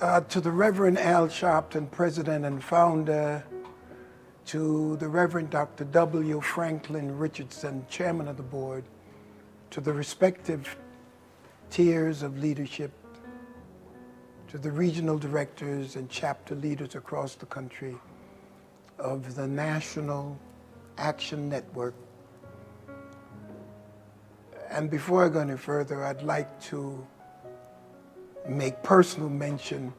To the Reverend Al Sharpton, President and Founder, to the Reverend Dr. W. Franklin Richardson, Chairman of the Board, to the respective tiers of leadership, to the regional directors and chapter leaders across the country of the National Action Network. And before I go any further, I'd like to make personal mention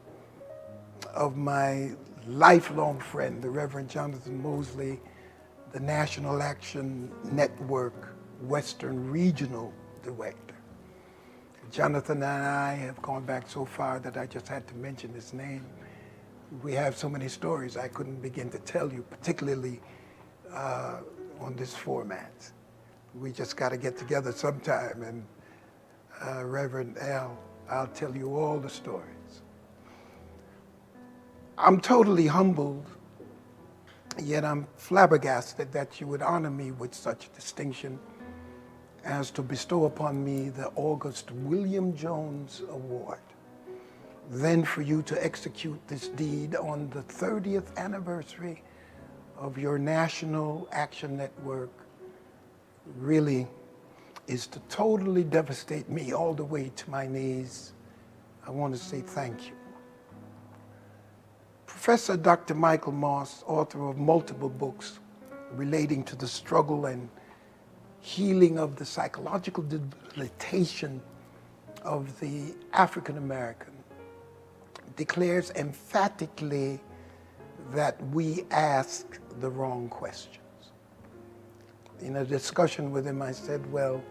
of my lifelong friend, the Reverend Jonathan Mosley, the National Action Network Western Regional Director. Jonathan and I have gone back so far that I just had to mention his name. We have so many stories I couldn't begin to tell you, particularly on this format. We just got to get together sometime, and Reverend Al, I'll tell you all the stories. I'm totally humbled, yet I'm flabbergasted that you would honor me with such distinction as to bestow upon me the August William Jones Award. Then for you to execute this deed on the 30th anniversary of your National Action Network really is to totally devastate me all the way to my knees. I want to say thank you. Professor Dr. Michael Moss, author of multiple books relating to the struggle and healing of the psychological debilitation of the African American, declares emphatically that we ask the wrong questions. In a discussion with him, I said, well,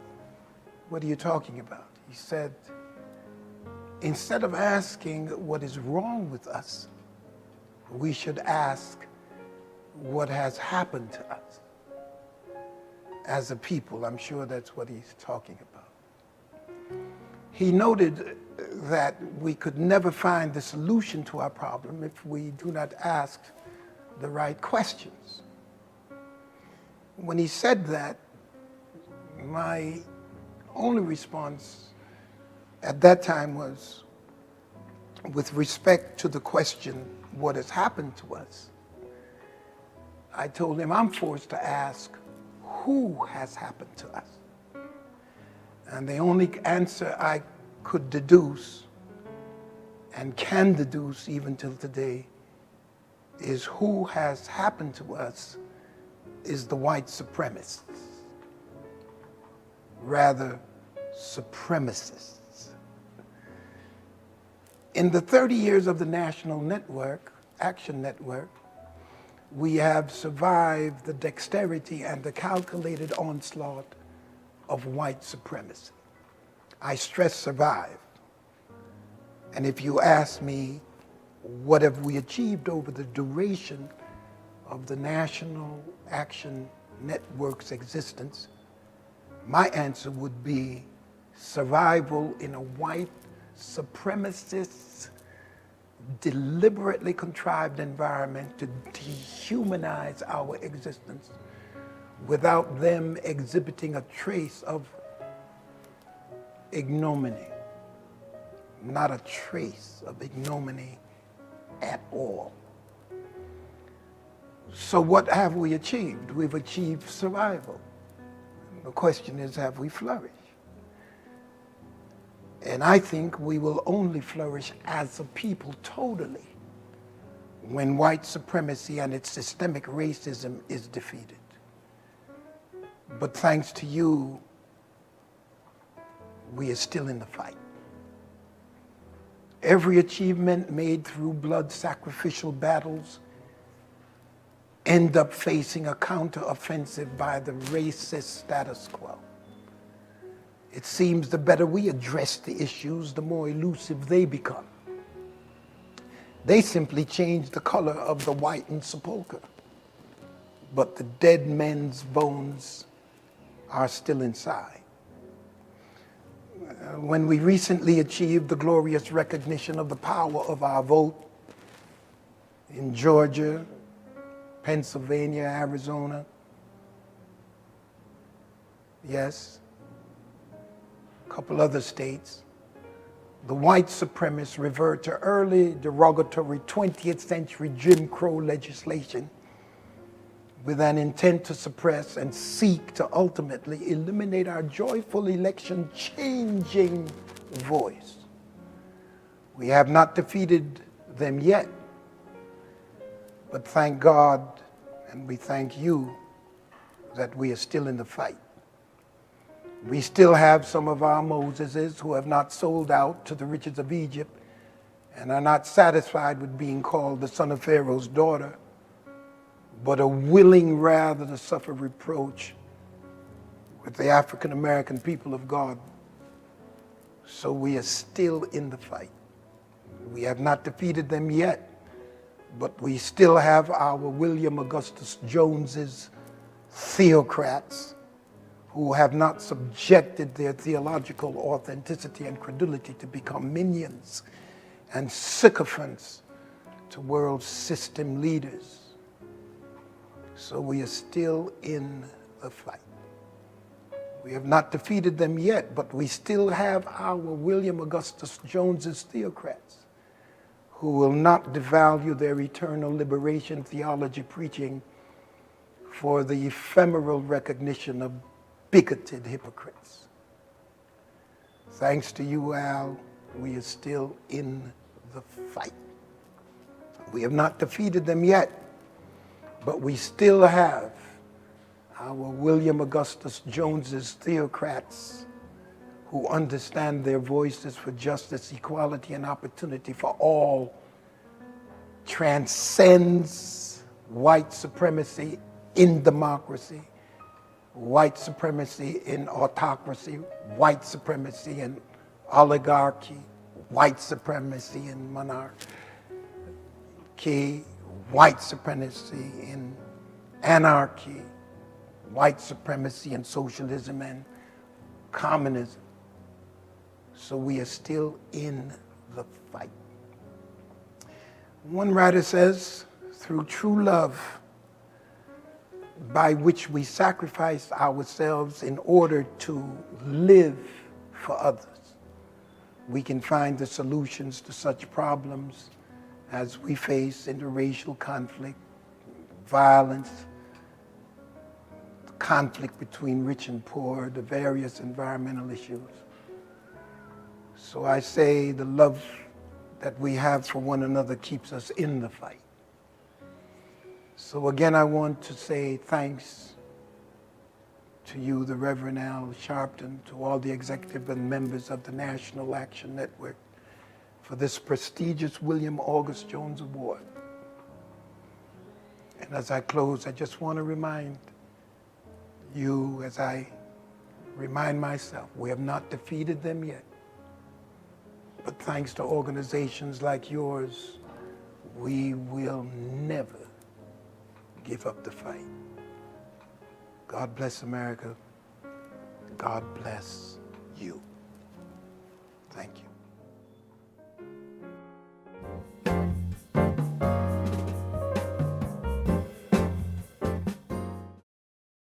what are you talking about? He said, instead of asking what is wrong with us, we should ask what has happened to us as a people. I'm sure that's what he's talking about. He noted that we could never find the solution to our problem if we do not ask the right questions. When he said that, my only response at that time was, with respect to the question, what has happened to us? I told him, I'm forced to ask, who has happened to us? And the only answer I could deduce, and can deduce even till today, is who has happened to us is the white supremacists, rather supremacists. In the 30 years of the National Network, Action Network, we have survived the dexterity and the calculated onslaught of white supremacy. I stress survived. And if you ask me, what have we achieved over the duration of the National Action Network's existence, my answer would be survival in a white supremacist, deliberately contrived environment to dehumanize our existence without them exhibiting a trace of ignominy, not a trace of ignominy at all. So what have we achieved? We've achieved survival. The question is, have we flourished? And I think we will only flourish as a people totally when white supremacy and its systemic racism is defeated. But thanks to you, we are still in the fight. Every achievement made through blood sacrificial battles end up facing a counter-offensive by the racist status quo. It seems the better we address the issues, the more elusive they become. They simply change the color of the whitened sepulcher, but the dead men's bones are still inside. When we recently achieved the glorious recognition of the power of our vote in Georgia, Pennsylvania, Arizona, yes, a couple other states, the white supremacists revert to early derogatory 20th century Jim Crow legislation with an intent to suppress and seek to ultimately eliminate our joyful election-changing voice. We have not defeated them yet, but thank God and we thank you that we are still in the fight. We still have some of our Moseses who have not sold out to the riches of Egypt and are not satisfied with being called the son of Pharaoh's daughter, but are willing rather to suffer reproach with the African American people of God. So we are still in the fight. We have not defeated them yet, but we still have our William Augustus Joneses, theocrats, who have not subjected their theological authenticity and credulity to become minions and sycophants to world system leaders. So we are still in the fight. We have not defeated them yet, but we still have our William Augustus Jones's theocrats who will not devalue their eternal liberation theology preaching for the ephemeral recognition of bigoted hypocrites. Thanks to you, Al, we are still in the fight. We have not defeated them yet, but we still have our William Augustus Jones's theocrats who understand their voices for justice, equality, and opportunity for all transcends white supremacy in democracy, white supremacy in autocracy, white supremacy in oligarchy, white supremacy in monarchy, white supremacy in anarchy, white supremacy in socialism and communism. So we are still in the fight. One writer says, through true love, by which we sacrifice ourselves in order to live for others, we can find the solutions to such problems as we face interracial conflict, violence, conflict between rich and poor, the various environmental issues. So I say the love that we have for one another keeps us in the fight. So again, I want to say thanks to you, the Reverend Al Sharpton, to all the executive and members of the National Action Network for this prestigious William August Jones Award. And as I close, I just want to remind you, as I remind myself, we have not defeated them yet. But thanks to organizations like yours, we will never give up the fight. God bless America. God bless you. Thank you.